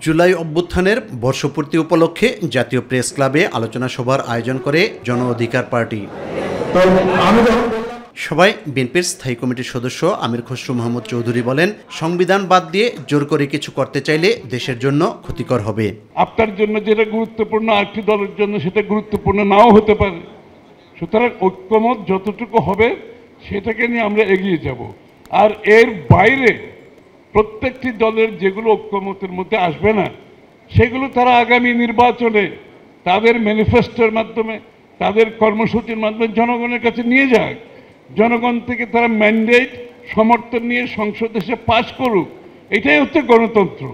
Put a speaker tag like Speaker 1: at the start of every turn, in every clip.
Speaker 1: জুলাই অভ্যুত্থানের বর্ষপূর্তি উপলক্ষে জাতীয় প্রেস ক্লাবে আলোচনা সভার আয়োজন করে জন অধিকার পার্টি। সভায় বিএনপির স্থায়ী কমিটির সদস্য আমির খসরু মাহমুদ চৌধুরী বলেন, সংবিধান বাদ দিয়ে জোর করে কিছু করতে চাইলে দেশের জন্য ক্ষতিকর হবে।
Speaker 2: আপনার জন্য যেটা গুরুত্বপূর্ণ আরেকটি দলের জন্য সেটা গুরুত্বপূর্ণ নাও হতে পারে। সুতরাং ঐক্যমত যতটুকু হবে সেটাকে নিয়ে আমরা এগিয়ে যাব। আর এর বাইরে প্রত্যেকটি দলের যেগুলো ঐক্যমতের মধ্যে আসবে না সেগুলো তারা আগামী নির্বাচনে তাদের ম্যানিফেস্টোর মাধ্যমে, তাদের কর্মসূচির মাধ্যমে জনগণের কাছে নিয়ে যাক। জনগণ থেকে তারা ম্যান্ডেট সমর্থন নিয়ে সংসদে এসে পাশ করুক। এটাই হচ্ছে গণতন্ত্র।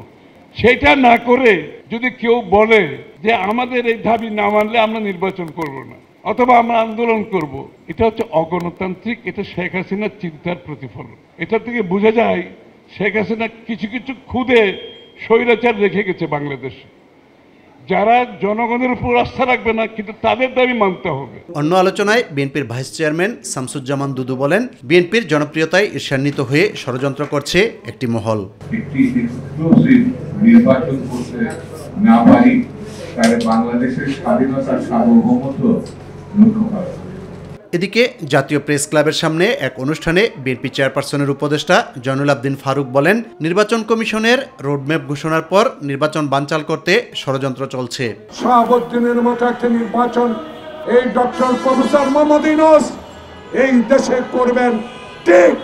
Speaker 2: সেটা না করে যদি কেউ বলে যে আমাদের এই দাবি না মানলে আমরা নির্বাচন করব না অথবা আমরা আন্দোলন করব, এটা হচ্ছে অগণতান্ত্রিক। এটা শেখ হাসিনার চিন্তার প্রতিফলন। এটা থেকে বোঝা যায় শেখ হাসিনা কিছু কিছু খুদে স্বৈরাচার রেখে গেছে বাংলাদেশে, যারা জনগণের উপর আস্থা রাখবে না, কিন্তু তাদের দাবি মানতে হবে।
Speaker 1: অন্য আলোচনায় বিএনপির ভাইস চেয়ারম্যান শামসুজ্জামান দুদু বলেন, বিএনপির জনপ্রিয়তায় ঈর্ষান্বিত হয়ে ষড়যন্ত্র করছে একটি মহল।
Speaker 3: নির্বাচন করতে না পারি তাহলে বাংলাদেশের স্বাধীনতার সার্বভৌমত্ব নতুন করা।
Speaker 1: এদিকে জাতীয় প্রেস ক্লাবের সামনে এক অনুষ্ঠানে বিএনপি চেয়ারপারসনের উপদেষ্টা জয়নুল আবদিন ফারুক বলেন, নির্বাচন কমিশনের রোডম্যাপ ঘোষণার পর নির্বাচন বানচাল করতে ষড়যন্ত্র চলছে।
Speaker 4: শাহাবুদ্দিনের মতো একটা নির্বাচন এই ডক্টর প্রফেসর মোহাম্মদ ইউনূস এই দেশে করবেন, ঠিক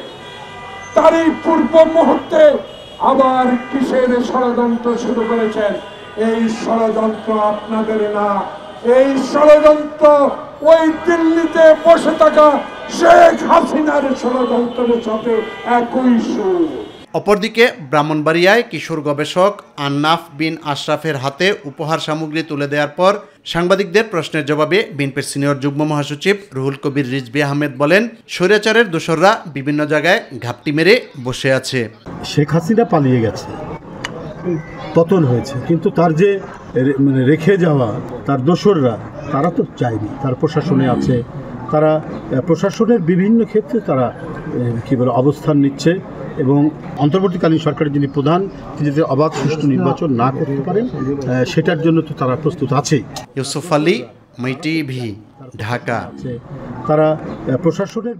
Speaker 4: তারই পূর্ব মুহূর্তে আবার কিসের ষড়যন্ত্র শুরু করেছেন? এই ষড়যন্ত্র আপনাদের না, এই ষড়যন্ত্র ওই দিল্লিতে বসে থাকা শেখ হাসিনার ষড়যন্ত্রের সাথে একই সুর।
Speaker 1: অপরদিকে ব্রাহ্মণবাড়িয়ায় কিশোর গবেষক আন্নাফ বিন আশরাফের হাতে উপহার সামগ্রী তুলে দেওয়ার পর সাংবাদিকদের প্রশ্নের জবাবে বিএনপির সিনিয়র যুগ্ম মহাসচিব রুহুল কবির রিজভী আহমেদ বলেন, স্বৈরাচারের দোসররা বিভিন্ন জায়গায় ঘাপটি মেরে বসে আছে।
Speaker 5: শেখ হাসিনা পালিয়ে গেছে, পতন হয়েছে, কিন্তু তার যে রেখে যাওয়া তার দোসররা তারা তো চায়নি। তার প্রশাসনে আছে, তারা প্রশাসনের বিভিন্ন ক্ষেত্রে তারা অবস্থান নিচ্ছে এবং অন্তর্বর্তীকালীন সরকারের যিনি প্রধান, তিনি যাতে অবাধ সুষ্ঠু নির্বাচন না করতে পারেন সেটার জন্য তো তারা প্রস্তুত আছে।
Speaker 1: ইউসুফ আলী, মাই টিভি, ঢাকা।
Speaker 5: তারা প্রশাসনের